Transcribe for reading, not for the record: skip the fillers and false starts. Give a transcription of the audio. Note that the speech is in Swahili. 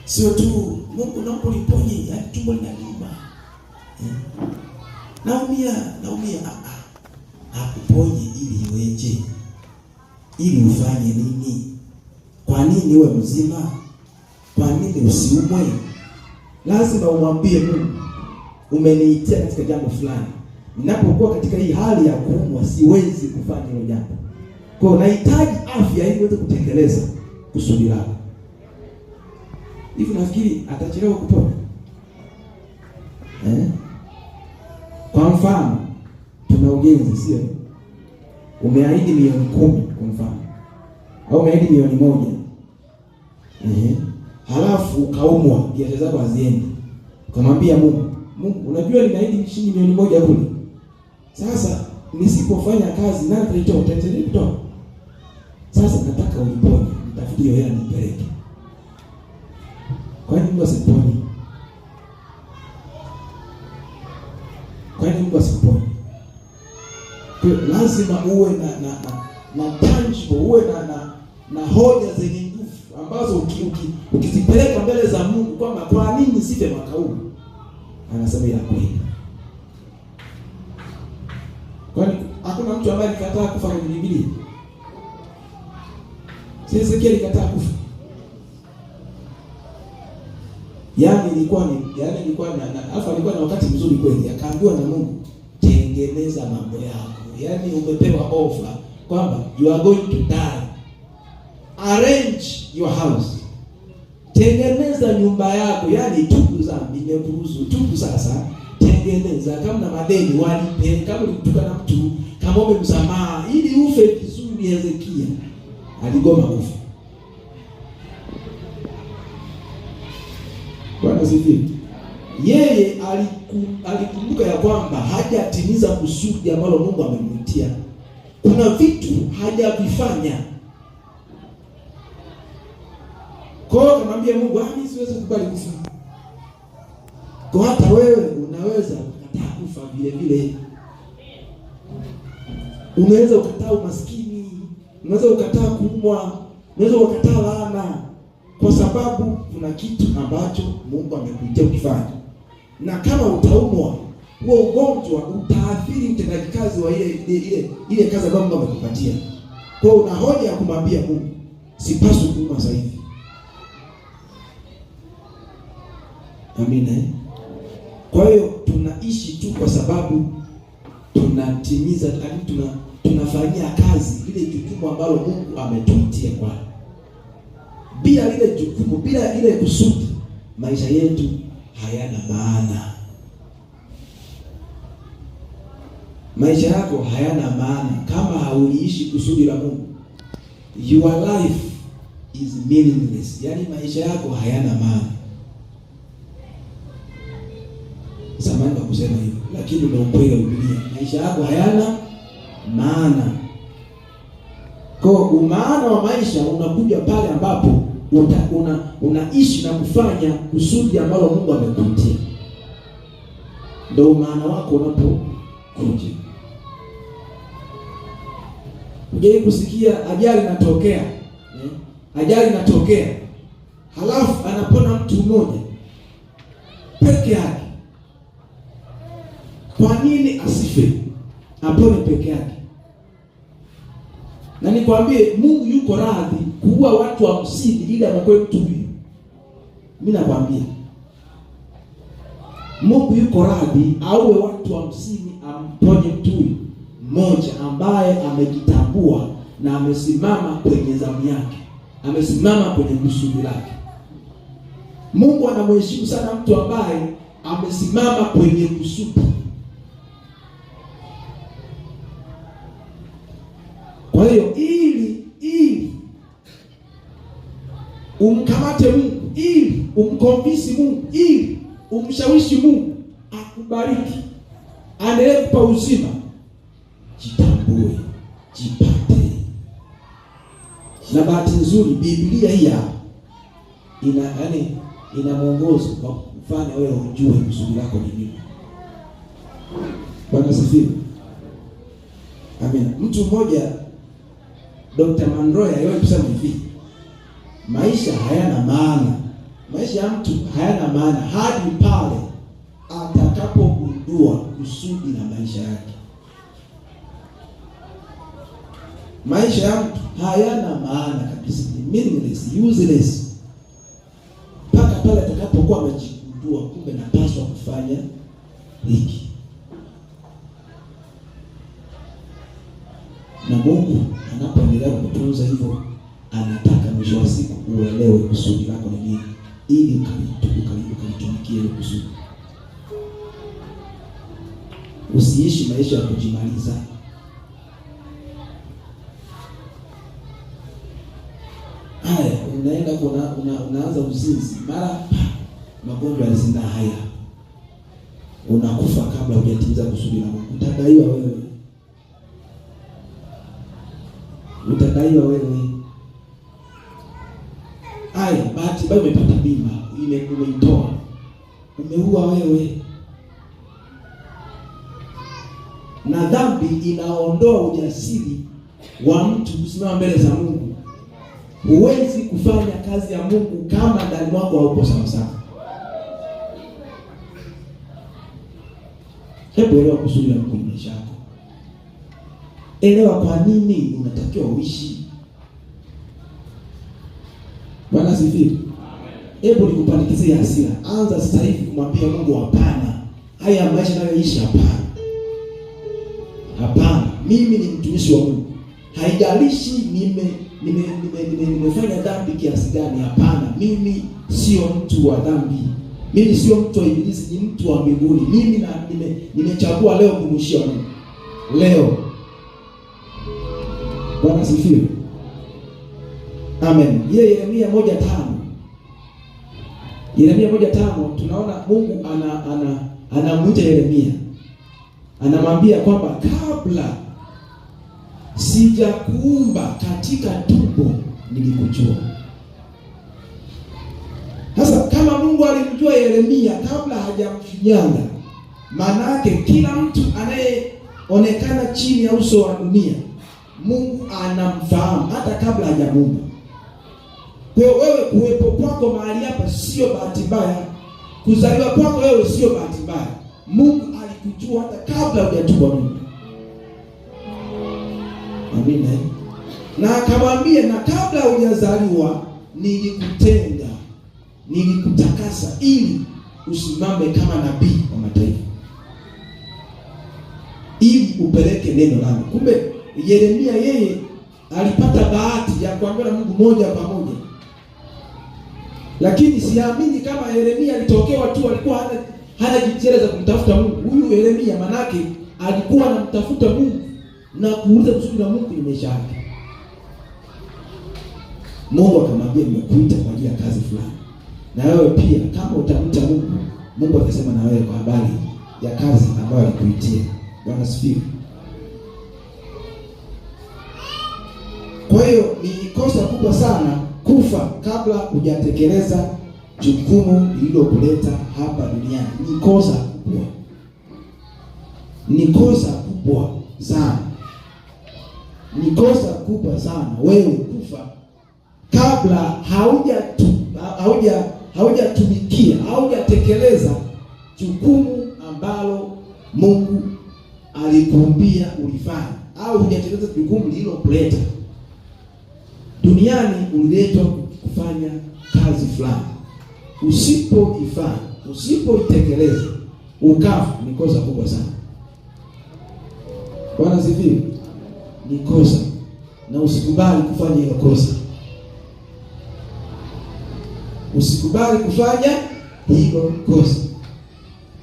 Sio tu Mungu naomba uniponye, hadi tumbo linaniuma. Naumia. Akuponye ili iweje? Ili ufanye nini? Kwa nini uwe mzima? Kwa nini usiumwe? Lazima umwambie Mungu, umeniitia katika jambo fulani. Ninapokuwa katika hii hali ya kuumwa, siwezi kufanya hilo jambo. Kwa hiyo nahitaji afya ili niweze kutekeleza kusudi lako. Hivi nafikiri atachelewa kupona? Kwa mfano, tuna ujenzi, sio? Umeahidi milioni 10 kwa mfano. Au umeahidi milioni 1. Halafu ukaumwa, biashara zako haziendi. Ukamwambia Mungu, unajua nimeahidi shilingi milioni 1 kule. Sasa nisipofanya kazi nani atanitoa? Sasa nataka uniponye, nitafute hiyo hela nipeleke. Kwa nini Mungu asiponye? Lazima uwe na tangible, uwe na hoja zenye nguvu ambazo ukizipeleka mbele za Mungu kwamba kwa nini sife mwaka huu, anasema ya kweli. Kwani hakuna mtu ambaye alikataa kufa kwenye Biblia? Ezekiel alikataa kufa. Alikuwa na wakati mzuri kweli, akaambiwa na Mungu, tengeneza mambo yako. Umepewa offer kwamba you are going to die. Arrange your house. Tengeneza nyumba yako, tubu dhambi, nimekuruhusu tubu sasa. Tengeneza, kama na madeni walipe, kama ulitukana mtu, kama ombe msamaha ili ufe vizuri. Hezekia aligoma kufa. Bwana sifiwe. Yeye alikumbuka ya kwamba hajatimiza kusudi ambalo Mungu amemwitia. Kuna vitu hajavifanya. Kwa hiyo akamwambia Mungu, mimi siwezi kukubali kufa. Kwa hata wewe unaweza kukataa kufa vile vile. Unaweza kukataa umaskini, unaweza kukataa kuumwa, unaweza kukataa laana, kwa sababu kuna kitu ambacho Mungu amekuitia ukifanya. Na kama utaumwa, huo ugonjwa utaathiri utendaji kazi wa ile kazi ambayo Mungu amekupatia. Kwa hiyo una hoja ya kumwambia Mungu, sipaswi kuumwa sasa hivi. Amina. Kwa hiyo tunaishi tu kwa sababu tunatimiza, tunafanyia kazi ile jukumu ambalo Mungu ametuitia kwa. Bila ile jukumu, bila ile kusudi, maisha yetu hayana maana. Maisha yako hayana maana kama hauliishi kusudi la Mungu. Your life is meaningless. Maisha yako hayana maana. Samahani kwa kusema hivyo, lakini ndio ukweli wa Biblia. Maisha yako hayana maana. Kwa umaana wa maisha unakuja pale ambapo unaishi na kufanya kusudi ambalo Mungu amekuitia. Ndio umaana wako unapokuja. Uje kusikia ajali inatokea. Ajali inatokea. Halafu anapona mtu mmoja peke yake. Kwa nini asife? Apone peke yake. Na nikwambie Mungu yuko radhi kuua watu 50 ili amokoe mtu huyu. Mimi nakwambia Mungu yuko radhi auwe watu 50 amponye mtu huyu mmoja ambaye amejitambua na amesimama kwenye zamu yake. Amesimama kwenye kusudi lake. Mungu anamheshimu sana mtu ambaye amesimama kwenye kusudi. Kwa hiyo ili umkamate Mungu, ili umkonvince Mungu, ili umshawishi Mungu akubariki, aendelee kupa uzima, jitambue, jipate. Na bahati nzuri Biblia hii ina mwongozo kwa kufanya wewe ujue kusudi lako ni nini. Bwana sifiwe. Amen. Mtu mmoja Dr. Monroe aliwahi kusema hivi, maisha hayana maana maisha ya mtu hayana maana hadi pale atakapogundua kusudi la maisha yake. Maisha ya mtu hayana maana kabisa, ni meaningless, useless, mpaka pale atakapokuwa amejigundua, kumbe napaswa kufanya hiki. Na Mungu anapoendelea kutunza hivyo, anataka mwisho wa siku uelewe kusudi lako ni nini, ili ukalitumikie ile kusudi. Usiishi maisha ya kujimaliza. Haya, unaenda unaanza uzinzi, mara magonjwa ya zinaa haya, unakufa kabla hujatimiza kusudi la Mungu. Utadaiwa wewe. Utadaiwa wewe. Haya, bahati mbaya umepata bima, ile umeitoa, umeua wewe. Na dhambi inaondoa ujasiri wa mtu kusimama mbele za Mungu. Huwezi kufanya kazi ya Mungu kama ndani mwako haupo sawa sawa. Hebu elewa kusudi la Mungu maisha yako. Elewa kwa nini unatakiwa uishi. Bwana asifiwe. Hebu nikupandikizie hasira. Anza sasa hivi kumwambia Mungu hapana. Haya maisha nayoishi hapana. Hapana, mimi ni mtumishi wa Mungu. Haijalishi nimefanya dhambi kiasi gani, hapana. Mimi sio mtu wa dhambi. Mimi sio mtu wa ibilisi, ni mtu wa mbinguni. Mimi nimechagua leo kumshia Mungu. Leo. Bwana asifiwe. Amen. Yeremia 1:5. Yeremia 1:5 tunaona Mungu anamuita Yeremia. Anamwambia kwamba kabla sijakuumba katika tumbo nilikujua. Sasa kama Mungu alimjua Yeremia kabla hajamfinyanga, maana yake kila mtu anayeonekana chini ya uso wa dunia Mungu anamfahamu hata kabla hajamuumba. Kwa hiyo wewe kuwepo kwako mahali hapa sio bahati mbaya. Kuzaliwa kwako wewe sio bahati mbaya. Mungu alikujua hata kabla hujatungwa Mungu. Amina. Na akamwambia, na kabla hujazaliwa nilikutenga, nilikutakasa ili usimame kama nabii wa mataifa, ili upeleke neno langu. Kumbe Yeremia yeye alipata bahati ya kuambiwa na Mungu moja kwa moja. Lakini siamini kama Yeremia alitokewa tu, alikuwa hana jitihada za kumtafuta Mungu. Huyu Yeremia manake alikuwa anamtafuta Mungu na kuuliza kusudi la Mungu kwenye maisha yake. Mungu akamwambia, nimekuita kwa ajili ya kazi fulani. Na wewe pia kama utamta Mungu, Mungu atasema na wewe kwa habari ya kazi ambayo alikuitia. Bwana asifiwe. Kwa hiyo ni kosa kubwa sana kufa kabla hujatekeleza jukumu lililokuleta hapa duniani. Ni kosa kubwa. Ni kosa kubwa sana. Ni kosa kubwa sana wewe kufa kabla haujatumikia, haujatekeleza jukumu ambalo Mungu alikuambia ulifanye, au hujatekeleza jukumu lililokuleta duniani. Uliletwa kufanya kazi fulani, usipoifanya, usipoitekeleza, ukafa, ni kosa kubwa sana. Bwana asifiwe. Ni kosa, na usikubali kufanya hilo kosa. Usikubali kufanya hilo kosa.